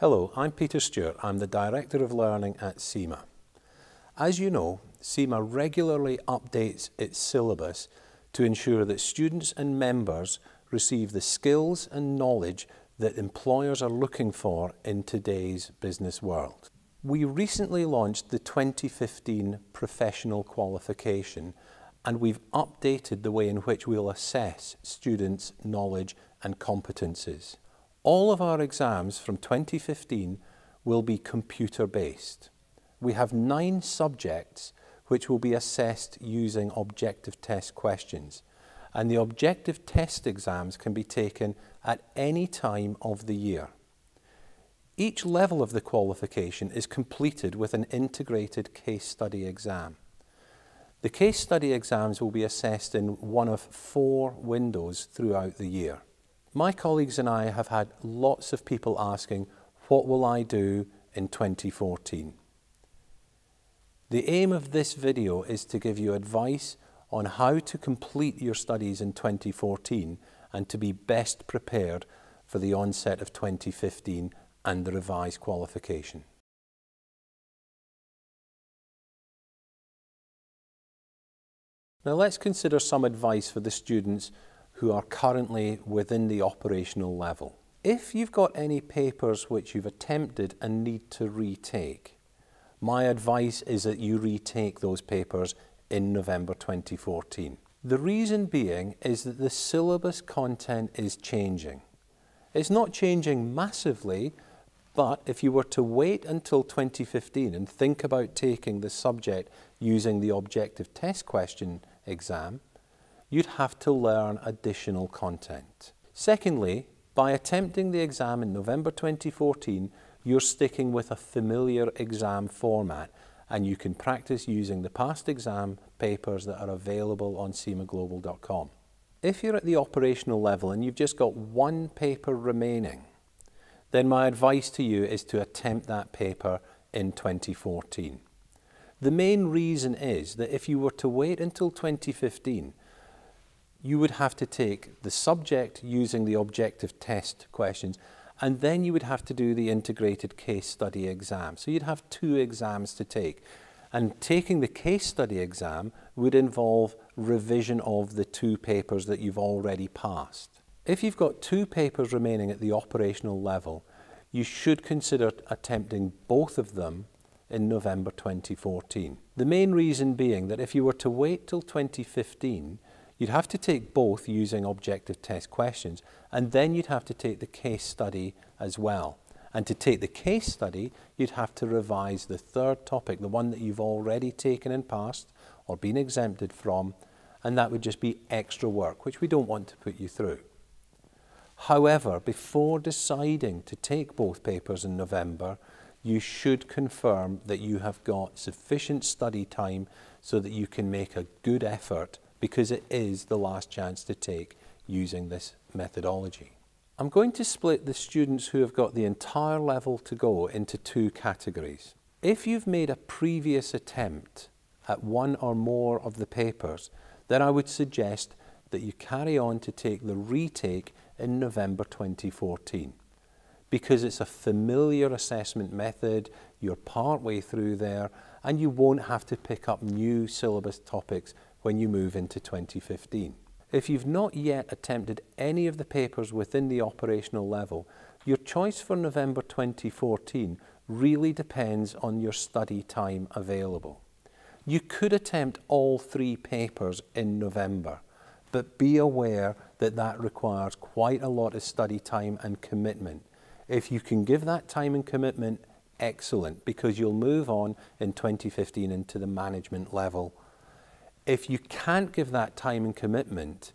Hello, I'm Peter Stewart. I'm the Director of Learning at CIMA. As you know, CIMA regularly updates its syllabus to ensure that students and members receive the skills and knowledge that employers are looking for in today's business world. We recently launched the 2015 Professional Qualification, and we've updated the way in which we'll assess students' knowledge and competencies. All of our exams from 2015 will be computer-based. We have 9 subjects which will be assessed using objective test questions, and the objective test exams can be taken at any time of the year. Each level of the qualification is completed with an integrated case study exam. The case study exams will be assessed in one of 4 windows throughout the year. My colleagues and I have had lots of people asking, what will I do in 2014? The aim of this video is to give you advice on how to complete your studies in 2014 and to be best prepared for the onset of 2015 and the revised qualification. Now let's consider some advice for the students who are currently within the operational level. If you've got any papers which you've attempted and need to retake, my advice is that you retake those papers in November 2014. The reason being is that the syllabus content is changing. It's not changing massively, but if you were to wait until 2015 and think about taking the subject using the objective test question exam, you'd have to learn additional content. Secondly, by attempting the exam in November 2014, you're sticking with a familiar exam format, and you can practice using the past exam papers that are available on cimaglobal.com. If you're at the operational level and you've just got 1 paper remaining, then my advice to you is to attempt that paper in 2014. The main reason is that if you were to wait until 2015, you would have to take the subject using the objective test questions, and then you would have to do the integrated case study exam. So you'd have 2 exams to take. And taking the case study exam would involve revision of the 2 papers that you've already passed. If you've got 2 papers remaining at the operational level, you should consider attempting both of them in November 2014. The main reason being that if you were to wait till 2015, you'd have to take both using objective test questions, and then you'd have to take the case study as well. And to take the case study, you'd have to revise the 3rd topic, the one that you've already taken and passed or been exempted from, and that would just be extra work, which we don't want to put you through. However, before deciding to take both papers in November, you should confirm that you have got sufficient study time so that you can make a good effort, because it is the last chance to take using this methodology. I'm going to split the students who have got the entire level to go into 2 categories. If you've made a previous attempt at 1 or more of the papers, then I would suggest that you carry on to take the retake in November 2014. Because it's a familiar assessment method, you're partway through there, and you won't have to pick up new syllabus topics when you move into 2015. If you've not yet attempted any of the papers within the operational level, your choice for November 2014 really depends on your study time available. You could attempt all 3 papers in November, but be aware that that requires quite a lot of study time and commitment. If you can give that time and commitment, excellent, because you'll move on in 2015 into the management level. If you can't give that time and commitment,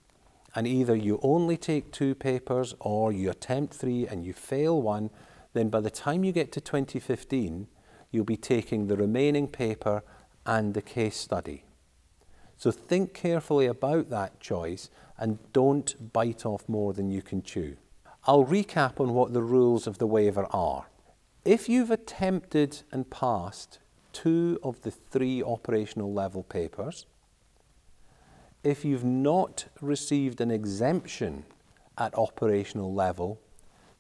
and either you only take 2 papers or you attempt 3 and you fail 1, then by the time you get to 2015, you'll be taking the remaining paper and the case study. So think carefully about that choice and don't bite off more than you can chew. I'll recap on what the rules of the waiver are. If you've attempted and passed 2 of the 3 operational level papers, if you've not received an exemption at operational level,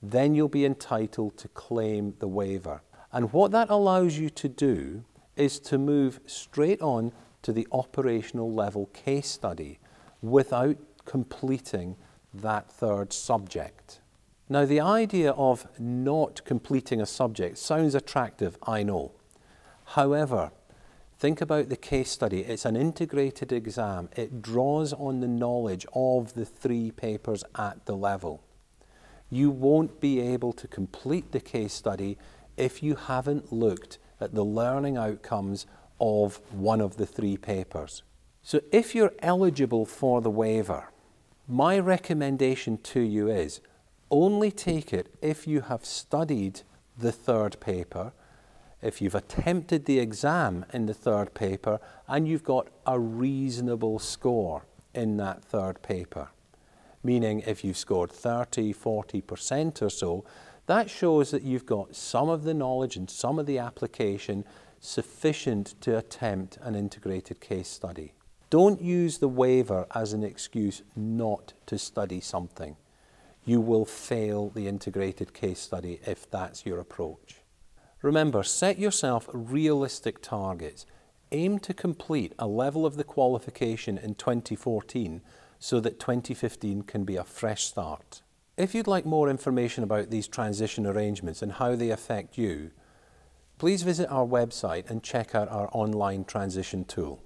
then you'll be entitled to claim the waiver. And what that allows you to do is to move straight on to the operational level case study without completing that third subject. Now, the idea of not completing a subject sounds attractive, I know. However, think about the case study. It's an integrated exam. It draws on the knowledge of the 3 papers at the level. You won't be able to complete the case study if you haven't looked at the learning outcomes of one of the 3 papers. So if you're eligible for the waiver, my recommendation to you is only take it if you have studied the 3rd paper, if you've attempted the exam in the 3rd paper, and you've got a reasonable score in that 3rd paper. Meaning if you've scored 30, 40% or so, that shows that you've got some of the knowledge and some of the application sufficient to attempt an integrated case study. Don't use the waiver as an excuse not to study something. You will fail the integrated case study if that's your approach. Remember, set yourself realistic targets. Aim to complete a level of the qualification in 2014 so that 2015 can be a fresh start. If you'd like more information about these transition arrangements and how they affect you, please visit our website and check out our online transition tool.